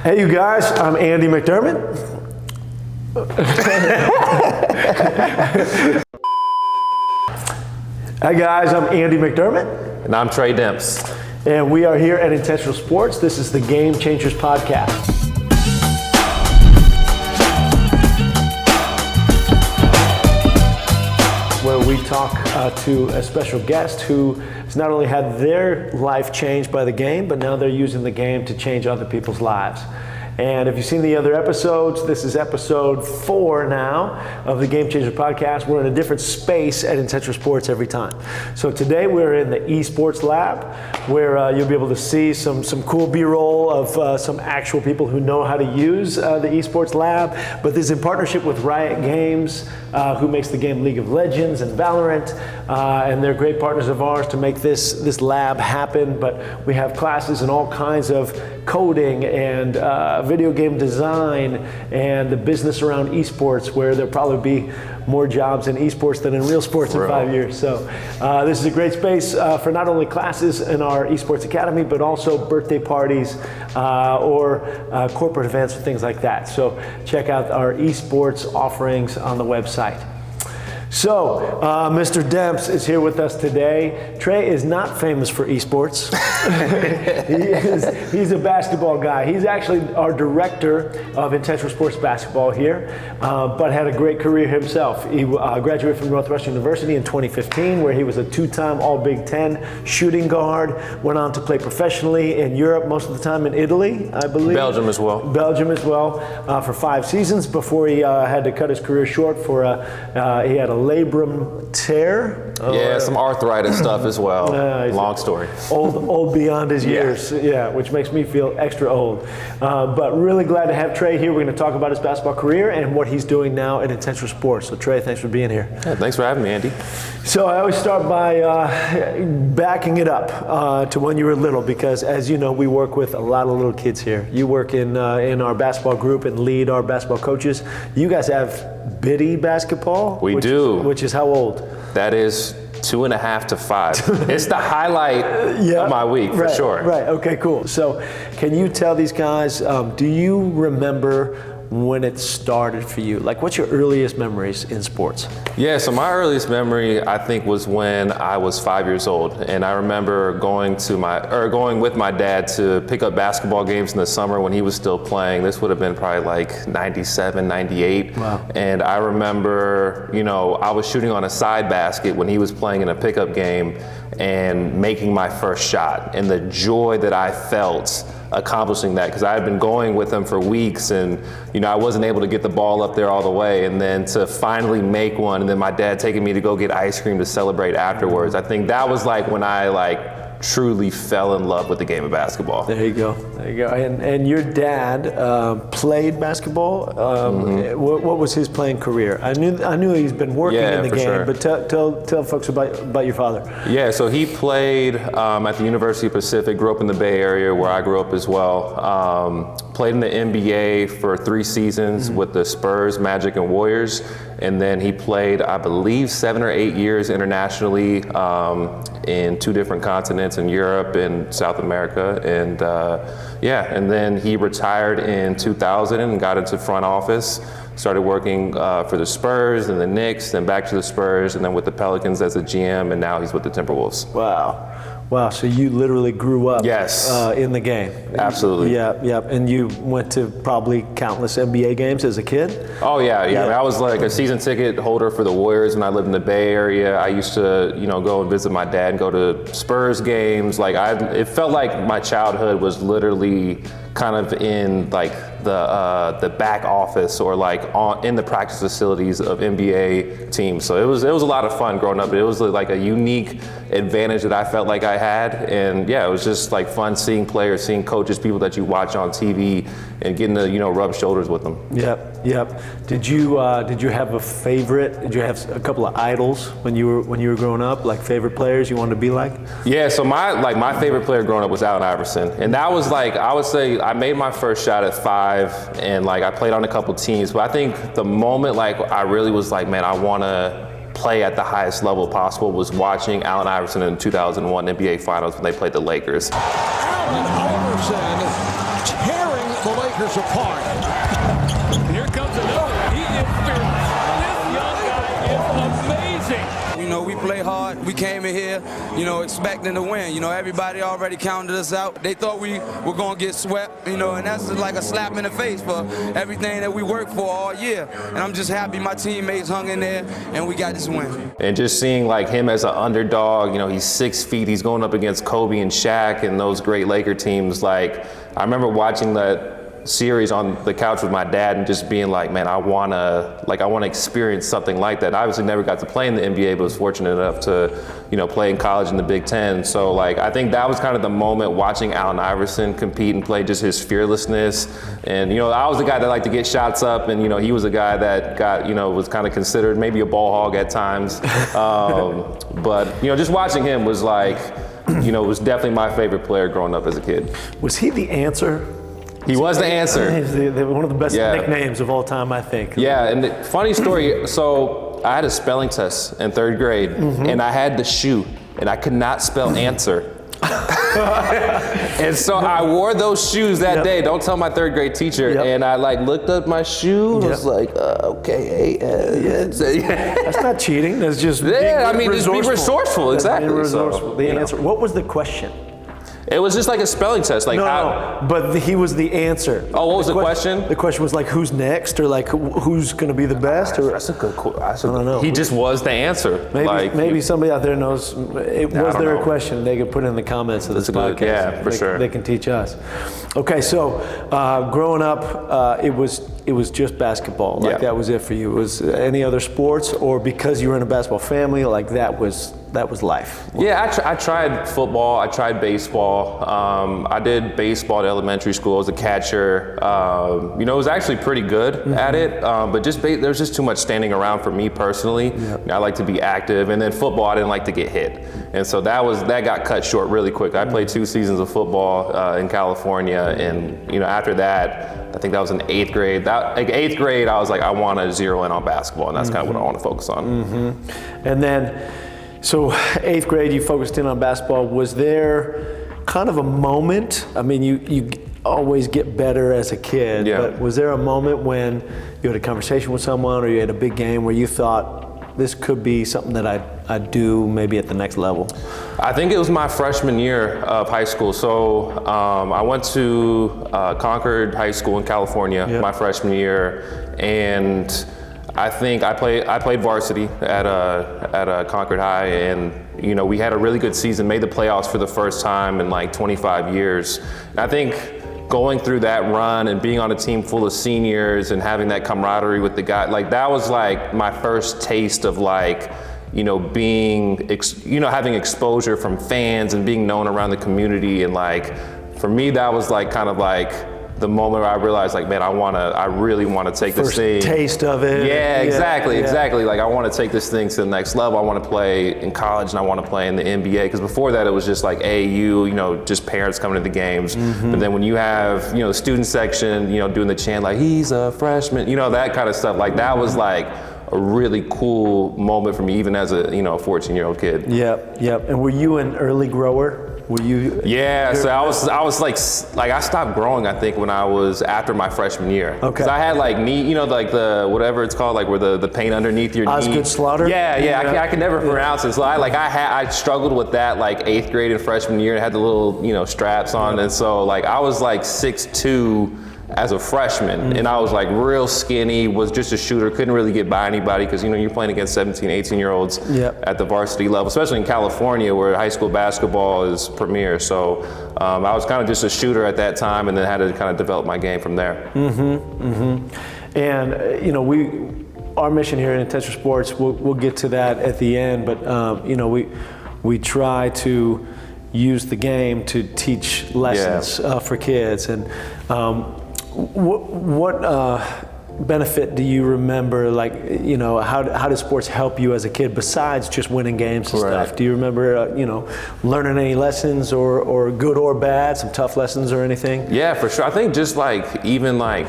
Hey, you guys, I'm Andy McDermott. Hi, guys, I'm Andy McDermott. And I'm Tre Demps. And we are here at Intentional Sports. This is the Game Changers Podcast. Where we talk to a special guest who has not only had their life changed by the game, but now they're using the game to change other people's lives. And if you've seen the other episodes, this is episode 4 now of the Game Changer Podcast. We're in a different space at Intentional Sports every time. So today we're in the esports lab, where you'll be able to see some cool B-roll of some actual people who know how to use the esports lab. But this is in partnership with Riot Games, who makes the game League of Legends and Valorant. And they're great partners of ours to make this lab happen. But we have classes in all kinds of coding and video game design and the business around esports, where there'll probably be more jobs in esports than in real sports in 5 years. So this is a great space for not only classes in our esports academy, but also birthday parties or corporate events and things like that. So check out our esports offerings on the website. So, Mr. Demps is here with us today. Tre is not famous for esports. He's a basketball guy. He's actually our director of Intentional Sports Basketball here, but had a great career himself. He graduated from Northwestern University in 2015, where he was a 2-time All-Big Ten shooting guard, went on to play professionally in Europe, most of the time in Italy, I believe. Belgium as well. For 5 seasons before he had to cut his career short for he had a labrum tear. Yeah, some arthritis stuff as well. Long story. Old beyond his years, which makes me feel extra old. But really glad to have Tre here. We're going to talk about his basketball career and what he's doing now at Intentional Sports. So Tre, thanks for being here. Yeah, thanks for having me, Andy. So I always start by backing it up to when you were little, because as you know, we work with a lot of little kids here. You work in our basketball group and lead our basketball coaches. You guys have biddy basketball? We do. Which is how old? That is 2.5 to 5. It's the highlight of my week, for sure. Right, okay, cool. So can you tell these guys, do you remember when it started for you? Like, what's your earliest memories in sports? Yeah, so my earliest memory, I think, was when I was 5 years old. And I remember going with my dad to pick up basketball games in the summer when he was still playing. This would have been probably like 97, 98. Wow. And I remember, I was shooting on a side basket when he was playing in a pickup game and making my first shot. And the joy that I felt accomplishing that, because I had been going with him for weeks and I wasn't able to get the ball up there all the way, and then to finally make one, and then my dad taking me to go get ice cream to celebrate afterwards. I think that was like when I truly fell in love with the game of basketball. There you go. And your dad played basketball. What was his playing career? I knew he's been working in the game, sure. But tell folks about your father. Yeah, so he played at the University of Pacific, grew up in the Bay Area where I grew up as well. Played in the NBA for 3 seasons with the Spurs, Magic, and Warriors. And then he played, I believe, 7 or 8 years internationally in 2 different continents, in Europe and South America. And then he retired in 2000 and got into front office. Started working for the Spurs and the Knicks, then back to the Spurs, and then with the Pelicans as a GM, and now he's with the Timberwolves. Wow, so you literally grew up in the game. Absolutely. Yeah. And you went to probably countless NBA games as a kid? Oh, yeah. I mean, I was like a season ticket holder for the Warriors when I lived in the Bay Area. I used to, go and visit my dad and go to Spurs games. It felt like my childhood was literally kind of in the back office or in the practice facilities of NBA teams. So it was a lot of fun growing up. It was like a unique advantage that I felt like I had, and it was just fun seeing players, seeing coaches, people that you watch on TV, and getting to rub shoulders with them. Yep. Did you have a favorite? Did you have a couple of idols when you were growing up, like favorite players you wanted to be like? Yeah. So my favorite player growing up was Allen Iverson, and that was I would say I made my first shot at 5, and I played on a couple teams. But I think the moment I really was man, I want to play at the highest level possible was watching Allen Iverson in the 2001 NBA Finals when they played the Lakers. Allen Iverson tearing the Lakers acres apart. Here comes another one. He is fearless. This young guy is amazing. You know, we play hard. We came in here, you know, expecting to win. You know, everybody already counted us out. They thought we were going to get swept, you know, and that's like a slap in the face for everything that we worked for all year. And I'm just happy my teammates hung in there and we got this win. And just seeing like him as an underdog, you know, he's 6 feet, he's going up against Kobe and Shaq and those great Laker teams. Like, I remember watching that series on the couch with my dad and just being like, man, I wanna experience something like that. I obviously never got to play in the NBA, but was fortunate enough to, you know, play in college in the Big Ten. So like, I think that was kind of the moment watching Allen Iverson compete and play, just his fearlessness. And, you know, I was the guy that liked to get shots up, and, you know, he was a guy that got, you know, was kind of considered maybe a ball hog at times. But, you know, just watching him was like, you know, was definitely my favorite player growing up as a kid. Was he the answer? He was the answer. He's one of the best nicknames of all time, I think. Yeah, and the funny story, so I had a spelling test in 3rd grade, and I had the shoe, and I could not spell answer. And so I wore those shoes that day. Don't tell my 3rd grade teacher. And I like looked up my shoe and was like, okay, That's not cheating. That's just just be resourceful. Exactly. Resourceful. The answer. What was the question? It was just like a spelling test. Like No, but he was the answer. Oh, what was the question? The question was like, who's next, or like, who's going to be the best? Or that's a good question. I don't know. He just was the answer. Maybe somebody out there knows. Was there a question? They could put it in the comments of this podcast. Yeah, for sure. They can teach us. Okay, so growing up, it was just basketball. Like that was it for you. Was any other sports, or because you were in a basketball family, like that was life? Yeah, I tried football. I tried baseball. I did baseball at elementary school. I was a catcher. You know, I was actually pretty good at it, but there was just too much standing around for me personally. I like to be active, and then football, I didn't like to get hit, and so that got cut short really quick. I played 2 seasons of football in California, and you know, after that, I think that was in 8th grade. Like 8th grade, I was like, I want to zero in on basketball, and that's kind of what I want to focus on. And then, so 8th grade, you focused in on basketball. Was there kind of a moment? I mean, you always get better as a kid, but was there a moment when you had a conversation with someone, or you had a big game where you thought this could be something that I'd do maybe at the next level? I think it was my freshman year of high school. So I went to Concord High School in California my freshman year, and I think I played varsity at Concord High, and you know, we had a really good season, made the playoffs for the first time in like 25 years. And I think going through that run and being on a team full of seniors and having that camaraderie with the guys, like that was like my first taste of like, you know, having exposure from fans and being known around the community. And like, for me, that was like kind of like the moment where I realized, like, man, I really want to take this thing. First taste of it. Yeah, exactly. Like, I want to take this thing to the next level. I want to play in college, and I want to play in the NBA. Because before that, it was just like AAU, you know, just parents coming to the games. But then when you have, you know, the student section, you know, doing the chant like, he's a freshman, you know, that kind of stuff. Like, that was like a really cool moment for me, even as a, you know, 14-year-old kid. Yep. And were you an early grower? Were you? Yeah, so I was like I stopped growing, I think, when I was after my freshman year. Okay. Because I had like knee, you know, like the whatever it's called, like where the paint underneath your knee. Osgood Slaughter. Yeah. I can never pronounce it. So I struggled with that like 8th grade and freshman year, and had the little, you know, straps on, and so like I was like 6'2" as a freshman, and I was like real skinny, was just a shooter, couldn't really get by anybody, because you know, you're playing against 17, 18-year-olds at the varsity level, especially in California where high school basketball is premier. So I was kind of just a shooter at that time, and then had to kind of develop my game from there. And you know, our mission here in Intentional Sports, we'll get to that at the end, but you know, we try to use the game to teach lessons for kids. And what benefit do you remember, like, you know, how does sports help you as a kid besides just winning games and stuff? Do you remember, you know, learning any lessons, or good or bad, some tough lessons or anything? Yeah, for sure. I think just like, even like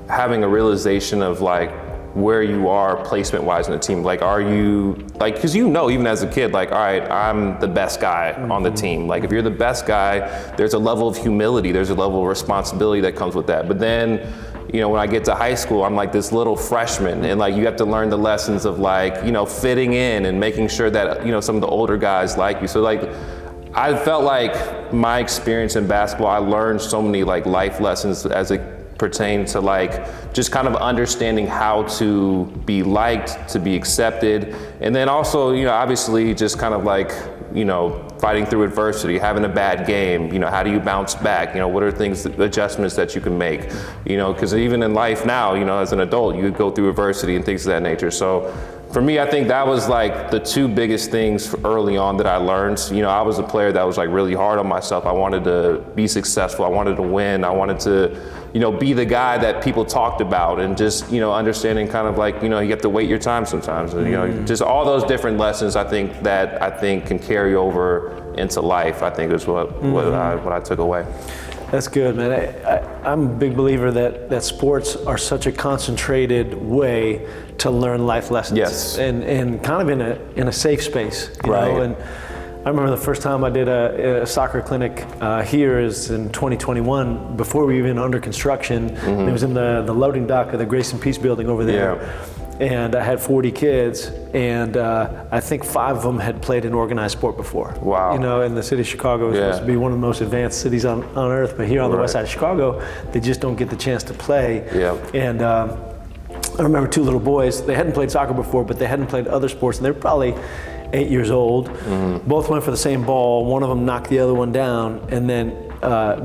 having a realization of like where you are placement wise in the team. Like, are you like, because even as a kid, like, all right, I'm the best guy on the team. Like, if you're the best guy, there's a level of humility, there's a level of responsibility that comes with that. But then, when I get to high school, I'm like this little freshman, and like you have to learn the lessons of like, fitting in and making sure that, some of the older guys like you. So like, I felt like my experience in basketball, I learned so many like life lessons as it pertained to like just kind of understanding how to be liked, to be accepted, and then also, obviously just kind of like, fighting through adversity, having a bad game, how do you bounce back? What are adjustments that you can make? Because even in life now, as an adult, you go through adversity and things of that nature. So for me, I think that was like the two biggest things early on that I learned. I was a player that was like really hard on myself. I wanted to be successful. I wanted to win. I wanted to, be the guy that people talked about, and just, understanding kind of like, you have to wait your time sometimes. And, just all those different lessons I think can carry over into life, I think is what I took away. That's good, man. I'm a big believer that sports are such a concentrated way to learn life lessons. Yes. And kind of in a safe space, you know? And I remember the first time I did a soccer clinic here is in 2021, before we were even under construction. It was in the loading dock of the Grace and Peace building over there. Yeah. And I had 40 kids, and I think 5 of them had played in organized sport before. Wow. And the city of Chicago is supposed to be one of the most advanced cities on earth, but here on the west side of Chicago, they just don't get the chance to play. Yeah. And I remember 2 little boys, they hadn't played soccer before, but they hadn't played other sports, and they were probably 8 years old. Both went for the same ball. One of them knocked the other one down, and then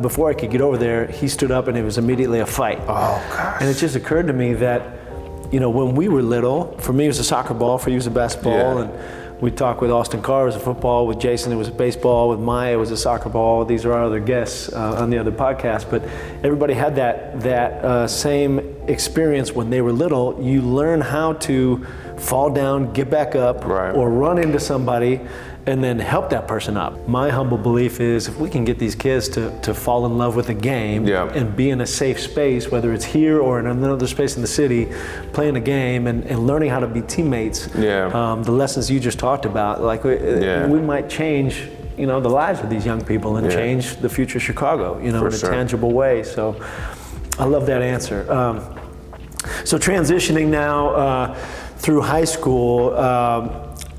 before I could get over there, he stood up and it was immediately a fight. Oh, gosh. And it just occurred to me that, when we were little, for me it was a soccer ball, for you it was a basketball, and we talked with Austin Carr, it was a football, with Jason it was a baseball, with Maya it was a soccer ball. These are our other guests on the other podcast, but everybody had that same experience when they were little. You learn how to fall down, get back up, or run into somebody and then help that person up. My humble belief is if we can get these kids to fall in love with the game and be in a safe space, whether it's here or in another space in the city, playing a game and learning how to be teammates, the lessons you just talked about, like we might change the lives of these young people and change the future of Chicago, in a tangible way. So I love that answer. So transitioning now through high school,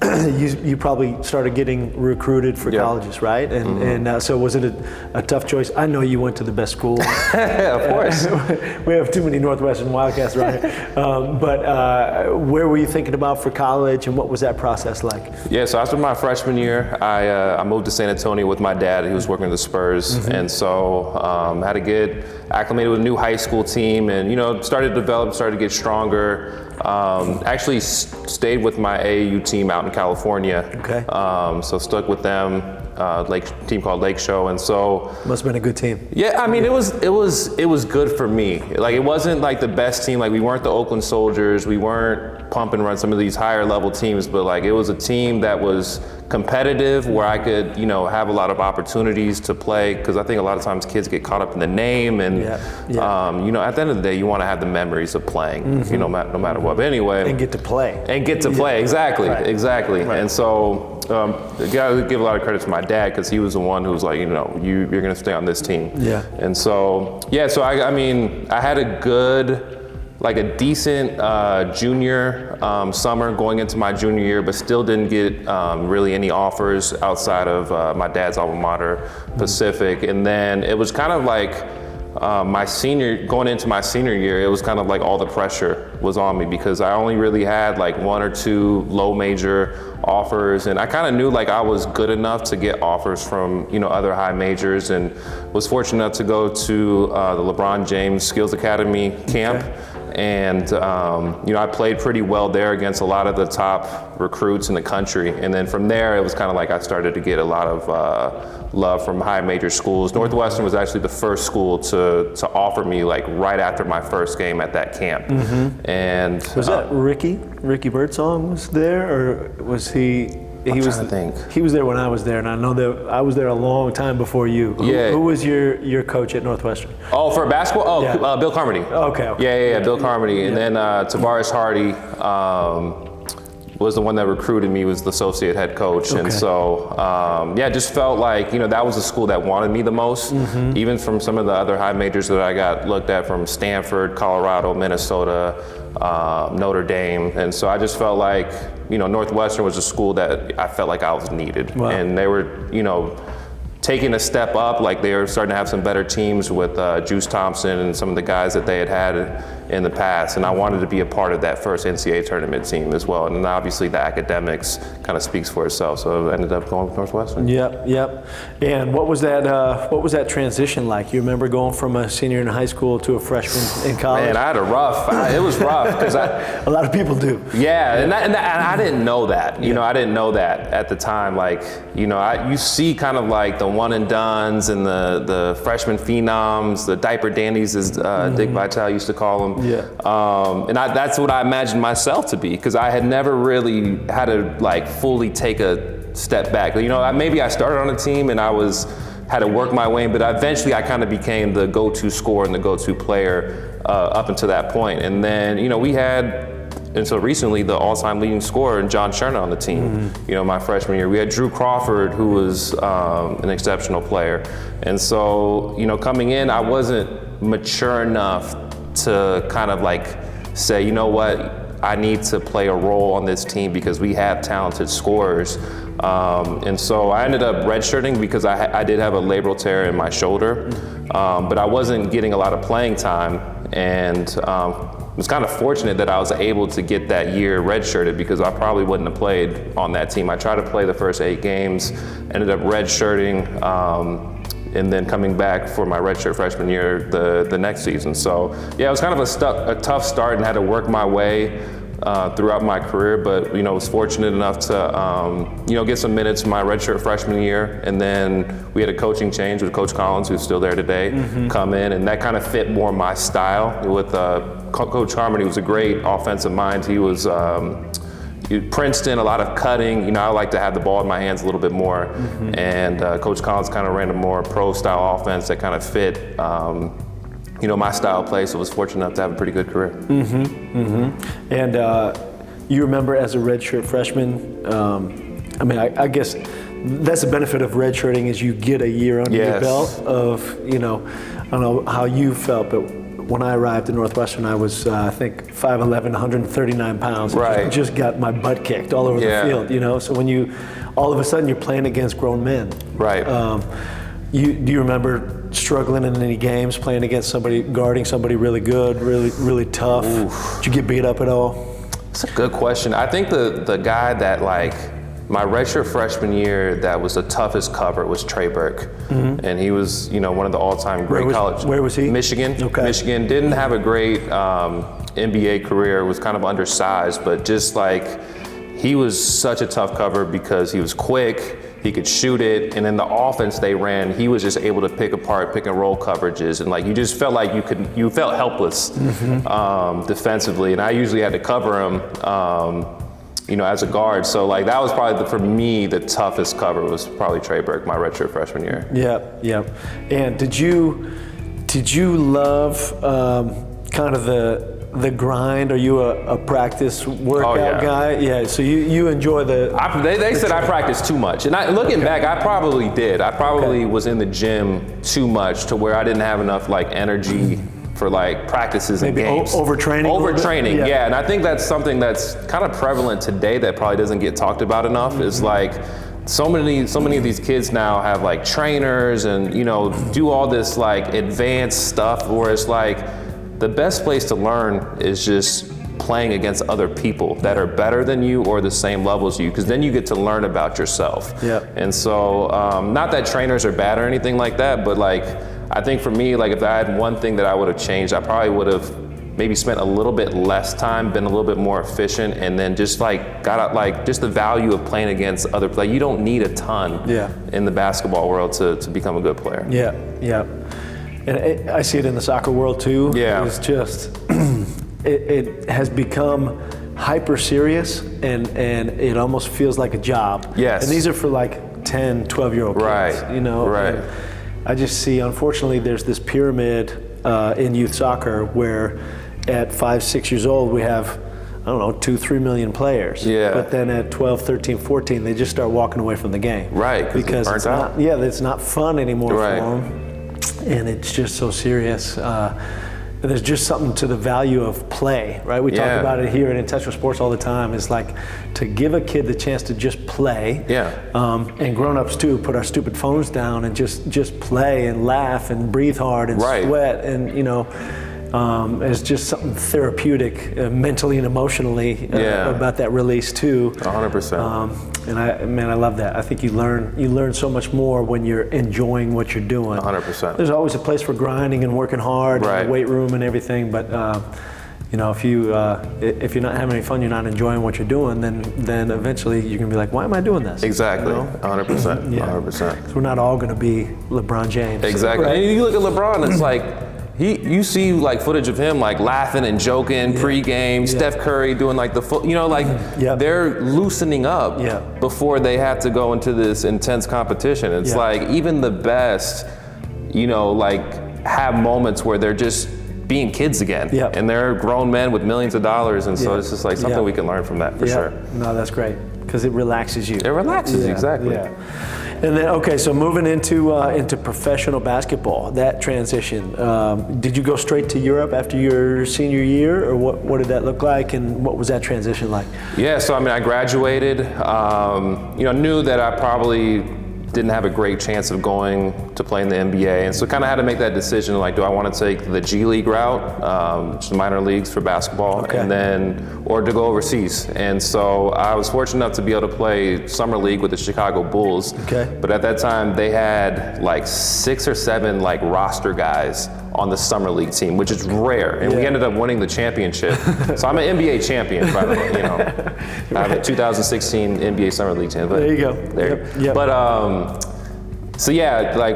you probably started getting recruited for colleges, right? And so was it a tough choice? I know you went to the best school. Of course. We have too many Northwestern Wildcats around here. But where were you thinking about for college, and what was that process like? Yeah, so after my freshman year, I moved to San Antonio with my dad. He was working at the Spurs, and so had to get acclimated with a new high school team, and started to get stronger. Actually stayed with my AAU team out in California. Okay. So stuck with them, team called Lake Show, and so must have been a good team. Yeah, I mean it was good for me. Like, it wasn't like the best team. Like, we weren't the Oakland Soldiers. We weren't pump and run some of these higher level teams, but like it was a team that was competitive where I could, have a lot of opportunities to play, because I think a lot of times kids get caught up in the name, and at the end of the day, you want to have the memories of playing, no matter what. But anyway, and get to play. Exactly. Right. And so I gotta give a lot of credit to my dad, because he was the one who was like, you're gonna stay on this team. Yeah. And so I had a decent junior summer going into my junior year, but still didn't get really any offers outside of my dad's alma mater, Pacific. And then it was kind of like going into my senior year, it was kind of like all the pressure was on me, because I only really had like 1 or 2 low major offers, and I kind of knew like I was good enough to get offers from other high majors, and was fortunate enough to go to the LeBron James Skills Academy camp. Okay. And I played pretty well there against a lot of the top recruits in the country. And then from there, it was kind of like I started to get a lot of love from high major schools. Northwestern was actually the first school to offer me, like right after my first game at that camp. And was that Ricky Birdsong was there, or was he? He was trying to think. He was there when I was there, and I know that I was there a long time before you. Yeah. Who was your coach at Northwestern? Oh, for basketball? Oh, Yeah. Bill Carmody. Okay. Yeah, Bill Carmody. And then Tavares Hardy was the one that recruited me, was the associate head coach. Okay. And so, just felt like, that was the school that wanted me the most, even from some of the other high majors that I got looked at from Stanford, Colorado, Minnesota, Notre Dame. And so I just felt like, Northwestern was a school that I felt like I was needed. Wow. And they were, taking a step up, like they were starting to have some better teams with Juice Thompson and some of the guys that they had in the past, and I wanted to be a part of that first NCAA tournament team as well. And obviously the academics kind of speaks for itself, so I ended up going with Northwestern. Yep. And what was that transition like? You remember going from a senior in high school to a freshman in college? Man, I had it was rough because a lot of people do. Yeah, and I didn't know that. I didn't know that at the time. Like, you see kind of like the one and dones and the freshman phenoms, the diaper dandies, as Dick Vitale used to call them. Yeah. That's what I imagined myself to be, because I had never really had to like fully take a step back. Maybe I started on a team and had to work my way in, but eventually I kind of became the go-to scorer and the go-to player up until that point. And then, we had, until recently, the all-time leading scorer, John Cherna, on the team. My freshman year, we had Drew Crawford, who was an exceptional player. And so, coming in, I wasn't mature enough to kind of like say, you know what, I need to play a role on this team because we have talented scorers. And so I ended up redshirting because I did have a labral tear in my shoulder, but I wasn't getting a lot of playing time. And it was kind of fortunate that I was able to get that year redshirted, because I probably wouldn't have played on that team. I tried to play the first 8 games, ended up redshirting, and then coming back for my redshirt freshman year the next season. So yeah, it was kind of a tough start and had to work my way throughout my career, but was fortunate enough to get some minutes my redshirt freshman year, and then we had a coaching change with Coach Collins, who's still there today, come in, and that kind of fit more my style. With Coach Carmody, was a great offensive mind. He was Princeton, a lot of cutting. I like to have the ball in my hands a little bit more, and Coach Collins kind of ran a more pro-style offense that kind of fit my style of play, so I was fortunate enough to have a pretty good career. And you remember as a redshirt freshman, I guess that's the benefit of redshirting, is you get a year under your belt of, I don't know how you felt, but when I arrived at Northwestern, I was, I think, 5'11", 139 pounds. Right. Just got my butt kicked all over the field, So when all of a sudden you're playing against grown men. Right. Do you remember struggling in any games, playing against somebody, guarding somebody really good, really tough? Oof. Did you get beat up at all? That's a good question. I think the guy that, like, my redshirt freshman year that was the toughest cover was Trey Burke. And he was, one of the all-time great college. Where was he? Michigan. Okay. Michigan. Didn't have a great NBA career, was kind of undersized, but just like, he was such a tough cover because he was quick, he could shoot it, and in the offense they ran, he was just able to pick apart pick and roll coverages, and like you just felt like you felt helpless defensively, and I usually had to cover him, as a guard. So like that was probably for me the toughest cover was probably Trey Burke, my redshirt freshman year. Yeah. And did you love kind of the grind? Are you a practice workout guy? Yeah. So you enjoy the. They said I practiced too much, and looking back, I probably did. I probably was in the gym too much to where I didn't have enough like energy for like practices and games. Overtraining. Yeah. And I think that's something that's kind of prevalent today that probably doesn't get talked about enough. Is like. So many of these kids now have like trainers and do all this like advanced stuff, where it's like the best place to learn is just playing against other people that are better than you or the same level as you, because then you get to learn about yourself. Yeah. And so not that trainers are bad or anything like that, but like I think for me, like if I had one thing that I would have changed, I probably would have maybe spent a little bit less time, been a little bit more efficient, and then just like got out like just the value of playing against other players. You don't need a ton in the basketball world to become a good player. Yeah. And I see it in the soccer world too. Yeah. It's just, it has become hyper serious, and it almost feels like a job. Yes. And these are for like 10, 12-year-old kids, Right. you know? Right. And I just see, unfortunately, there's this pyramid in youth soccer where at 5, 6 years old, we have, I don't know, 2-3 million players. Yeah. But then at 12, 13, 14, they just start walking away from the game. Right, Because burnt it's out. not, it's not fun anymore Right. for them. And it's just so serious. And there's just something to the value of play, right? We talk about it here and in Touch with Sports all the time. It's like to give a kid the chance to just play. Yeah. And grown-ups too, put our stupid phones down and just play and laugh and breathe hard and Right. sweat and it's just something therapeutic, mentally and emotionally about that release too. 100%. And I love that. I think you learn so much more when you're enjoying what you're doing. 100%. There's always a place for grinding and working hard, Right. and the weight room and everything. But if you're not having any fun, you're not enjoying what you're doing, then eventually you're gonna be like, why am I doing this? Exactly. You know? 100%. Yeah. 100%. 'Cause we're not all gonna be LeBron James. Exactly. Right? And you look at LeBron, it's like you see like footage of him like laughing and joking pre-game. Steph Curry doing like they're loosening up before they have to go into this intense competition. It's like even the best, have moments where they're just being kids again, and they're grown men with millions of dollars, and so it's just like something we can learn from that for sure. No, that's great because it relaxes you. It relaxes, exactly. Yeah. And then, okay, so moving into professional basketball, that transition, did you go straight to Europe after your senior year, or what did that look like, and what was that transition like? Yeah, so I graduated, knew that I probably didn't have a great chance of going to play in the NBA, and so kind of had to make that decision, like, do I want to take the G League route, which is minor leagues for basketball, or to go overseas. And so I was fortunate enough to be able to play summer league with the Chicago Bulls. Okay. But at that time, they had like 6 or 7 like roster guys on the summer league team, which is rare, and we ended up winning the championship. So I'm an NBA champion, by the way. I have a 2016 NBA summer league champion. There you go. There. Yep. But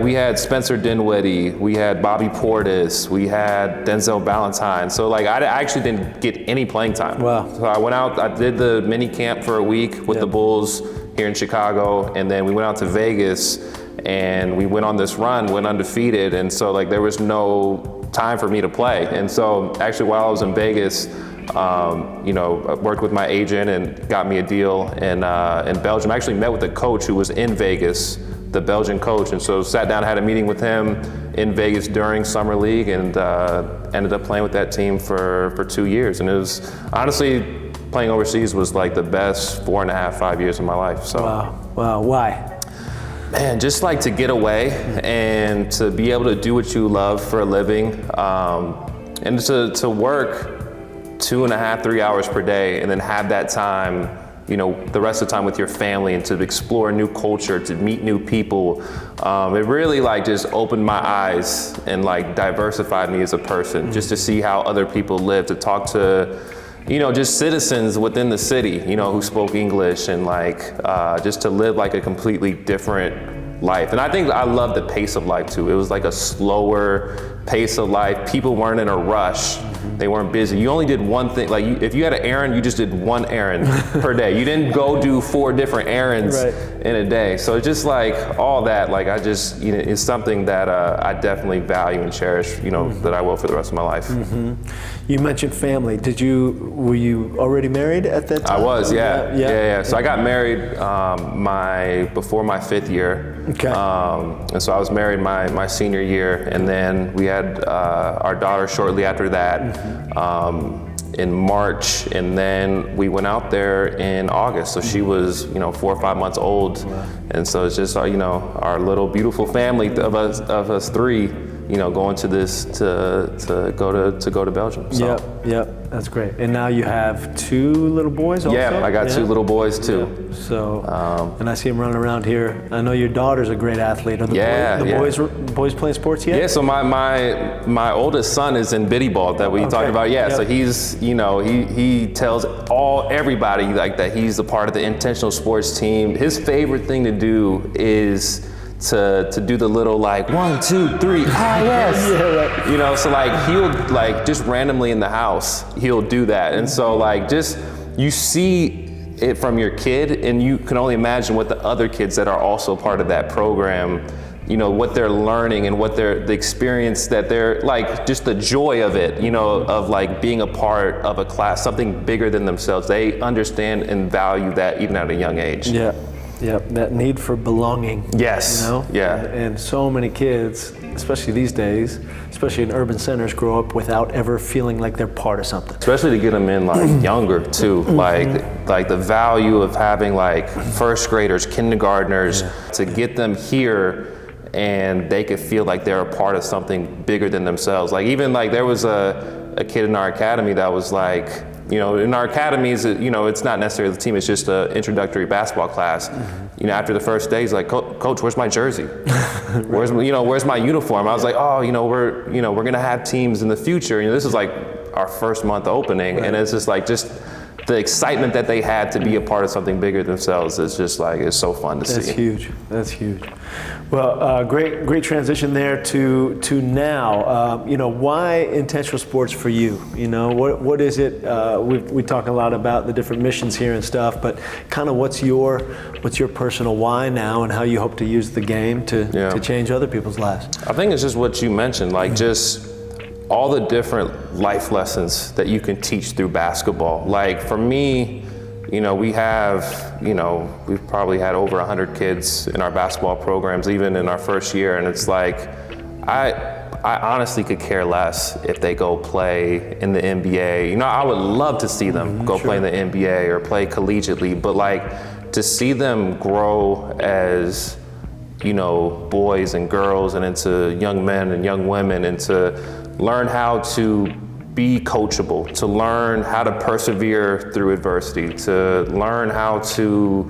we had Spencer Dinwiddie, we had Bobby Portis, we had Denzel Valentine. So I actually didn't get any playing time. Wow. So I went out, I did the mini camp for a week with the Bulls here in Chicago, and then we went out to Vegas, and we went on this run, went undefeated, and so there was no time for me to play. And so actually while I was in Vegas, I worked with my agent and got me a deal in Belgium. I actually met with a coach who was in Vegas, the Belgian coach, and so sat down, had a meeting with him in Vegas during summer league, and ended up playing with that team for 2 years. And it was honestly, playing overseas was like the best 4.5, 5 years of my life. So. Wow. Why? Man, just to get away and to be able to do what you love for a living, and to work 2.5, 3 hours per day, and then have that time, the rest of the time with your family, and to explore a new culture, to meet new people. It really just opened my eyes and diversified me as a person, just to see how other people live, to talk to just citizens within the city, who spoke English, and just to live a completely different life. And I think I love the pace of life too. It was a slower pace of life. People weren't in a rush. They weren't busy. You only did one thing. If you had an errand, you just did one errand per day. You didn't go do 4 different errands in a day. So it's just all that, it's something that I definitely value and cherish, that I will for the rest of my life. Mm-hmm. You mentioned family. Were you already married at that time? I was, yeah. So I got married before my 5th year. Okay. And so I was married my senior year, and then we had our daughter shortly after that, in March, and then we went out there in August. So she was, 4 or 5 months old. Wow. And so it's just our little beautiful family of us 3, going to this to go to Belgium. So. Yep, that's great. And now you have 2 little boys also? Yeah, I got 2 little boys too. Yeah. So, and I see them running around here. I know your daughter's a great athlete. Are the boys playing sports yet? Yeah, so my oldest son is in biddy ball that we talked about. Yeah, so he's, he tells everybody that he's a part of the intentional sports team. His favorite thing to do is to do the little 1, 2, 3, yes. So he'll just randomly in the house, he'll do that. And so just you see it from your kid, and you can only imagine what the other kids that are also part of that program, you know, what they're learning and what the experience that they're like, just the joy of it, you know, of like being a part of a class, something bigger than themselves. They understand and value that even at a young age. Yeah, yeah, that need for belonging. Yes. You know? Yeah. And so many kids, especially these days, especially in urban centers, grow up without ever feeling like they're part of something. Especially to get them in like younger too, like the value of having like first graders, kindergartners, to get them here and they could feel like they're a part of something bigger than themselves. Like even like there was a kid in our academy that was like, you know, in our academies, you know, it's not necessarily the team, it's just an introductory basketball class. You know, after the first day, he's like, Coach, where's my jersey? Where's my uniform? I was like, oh, we're gonna have teams in the future. You know, this is like our first month opening, and it's just like, the excitement that they had to be a part of something bigger than themselves is just like, it's so fun to see. That's huge. That's huge. Well, great transition there to now. You know, why intentional sports for you? You know, what is it? We talk a lot about the different missions here and stuff, but kind of what's your personal why now, and how you hope to use the game to change other people's lives? I think it's just what you mentioned, like just all the different life lessons that you can teach through basketball. Like for me, you know, we've probably had over 100 kids in our basketball programs, even in our first year. And it's like, I honestly could care less if they go play in the NBA. You know, I would love to see them go play in the NBA or play collegiately, but like to see them grow as, you know, boys and girls and into young men and young women, and to learn how to be coachable, to learn how to persevere through adversity, to learn how to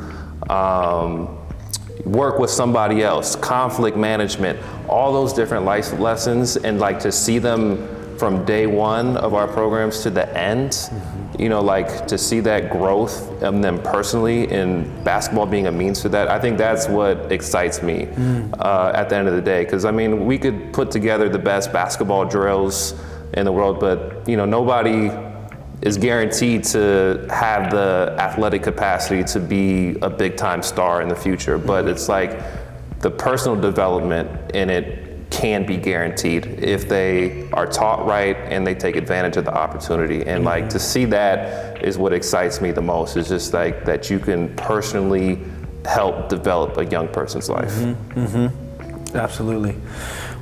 work with somebody else, conflict management, all those different life lessons, and like to see them from day one of our programs to the end, you know, like to see that growth of them personally, and basketball being a means to that. I think that's what excites me at the end of the day. Because I mean, we could put together the best basketball drills in the world, but you know, nobody is guaranteed to have the athletic capacity to be a big time star in the future. But it's like the personal development in it can be guaranteed if they are taught right and they take advantage of the opportunity. And like to see that is what excites me the most. Is just like that you can personally help develop a young person's life. Absolutely.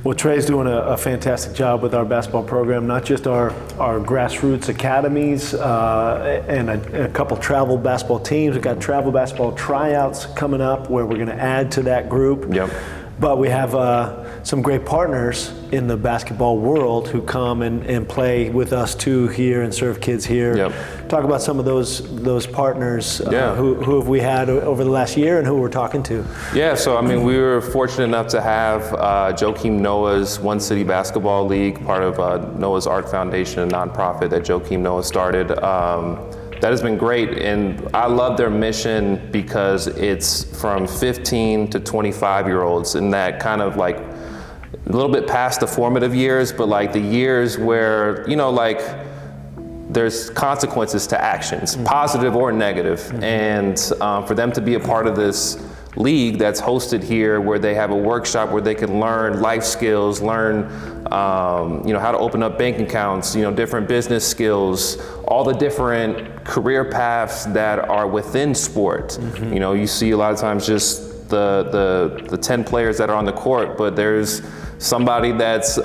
Well, Tre's doing a fantastic job with our basketball program, not just our grassroots academies and a couple travel basketball teams. We've got travel basketball tryouts coming up where we're going to add to that group. Yep. But we have some great partners in the basketball world who come and play with us too here and serve kids here. Yep. Talk about some of those partners. Who have we had over the last year and who we're talking to? Yeah, so I mean, we were fortunate enough to have Joakim Noah's One City Basketball League, part of Noah's Art Foundation, a nonprofit that Joakim Noah started. That has been great, and I love their mission because it's from 15 to 25-year-olds, and that kind of like a little bit past the formative years, but like the years where, you know, like there's consequences to actions, positive or negative. And for them to be a part of this league that's hosted here, where they have a workshop where they can learn life skills, learn you know, how to open up bank accounts, you know, different business skills, all the different career paths that are within sport. You know, you see a lot of times just the 10 players that are on the court, but there's somebody that's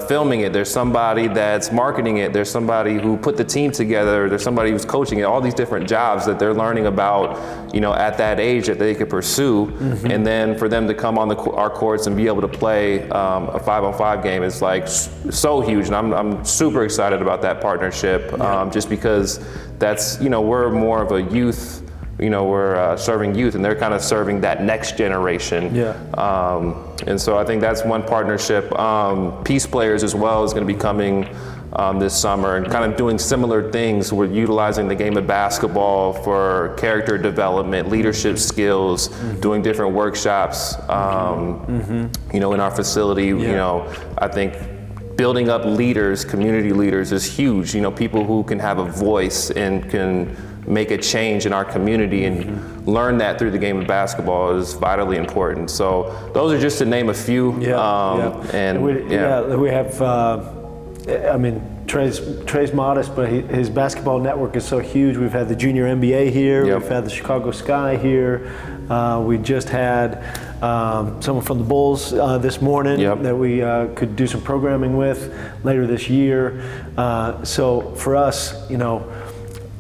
filming it, there's somebody that's marketing it, there's somebody who put the team together, there's somebody who's coaching it, all these different jobs that they're learning about, you know, at that age that they could pursue. And then for them to come on our courts and be able to play a 5-on-5 game is like so huge. And I'm super excited about that partnership, just because that's, you know, we're more of a youth, you know, we're serving youth, and they're kind of serving that next generation. And so I think that's one partnership. Peace Players as well is going to be coming this summer and kind of doing similar things. We're utilizing the game of basketball for character development, leadership skills, doing different workshops, you know, in our facility. You know, I think building up leaders, community leaders is huge. You know, people who can have a voice and can make a change in our community and learn that through the game of basketball is vitally important. So those are just to name a few. And we have, I mean, Tre's modest, but his basketball network is so huge. We've had the junior NBA here. We've had the Chicago Sky here. We just had someone from the Bulls this morning that we could do some programming with later this year. So for us, you know,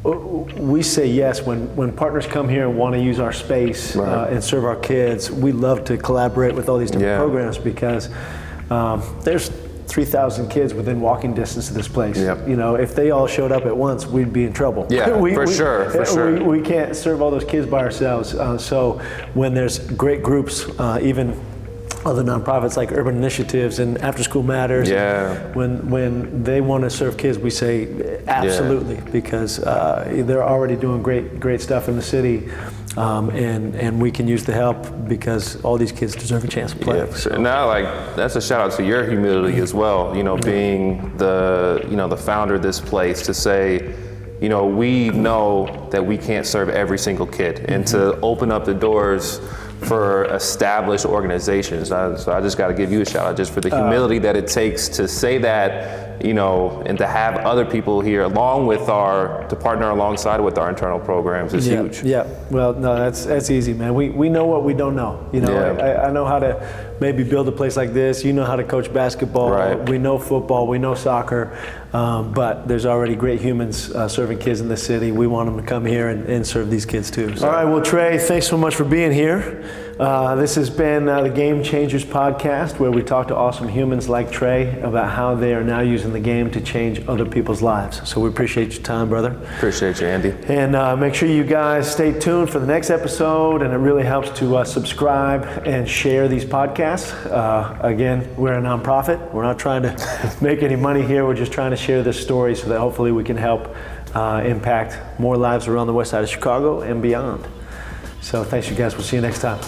we say yes when partners come here and want to use our space and serve our kids. We love to collaborate with all these different programs because there's 3,000 kids within walking distance of this place. You know, if they all showed up at once, we'd be in trouble. For sure. We can't serve all those kids by ourselves. So when there's great groups, even other nonprofits like Urban Initiatives and After School Matters, when they want to serve kids, we say absolutely, because they're already doing great stuff in the city. And we can use the help because all these kids deserve a chance to play. So now, like, that's a shout out to your humility as well. You know, being the founder of this place, to say, you know, we know that we can't serve every single kid, and to open up the doors for established organizations. So I just got to give you a shout out just for the humility that it takes to say that, you know, and to have other people here along with to partner alongside with our internal programs is huge. Well, no, that's easy, man. We know what we don't know. You know, I know how to maybe build a place like this. You know how to coach basketball. We know football. We know soccer. But there's already great humans serving kids in the city. We want them to come here and serve these kids too. So. All right, well, Tre, thanks so much for being here. This has been the Game Changers podcast, where we talk to awesome humans like Tre about how they are now using the game to change other people's lives. So we appreciate your time, brother. Appreciate you, Andy. And make sure you guys stay tuned for the next episode, and it really helps to subscribe and share these podcasts. Again, we're a nonprofit. We're not trying to make any money here. We're just trying to share this story so that hopefully we can help impact more lives around the west side of Chicago and beyond. So thanks, you guys. We'll see you next time.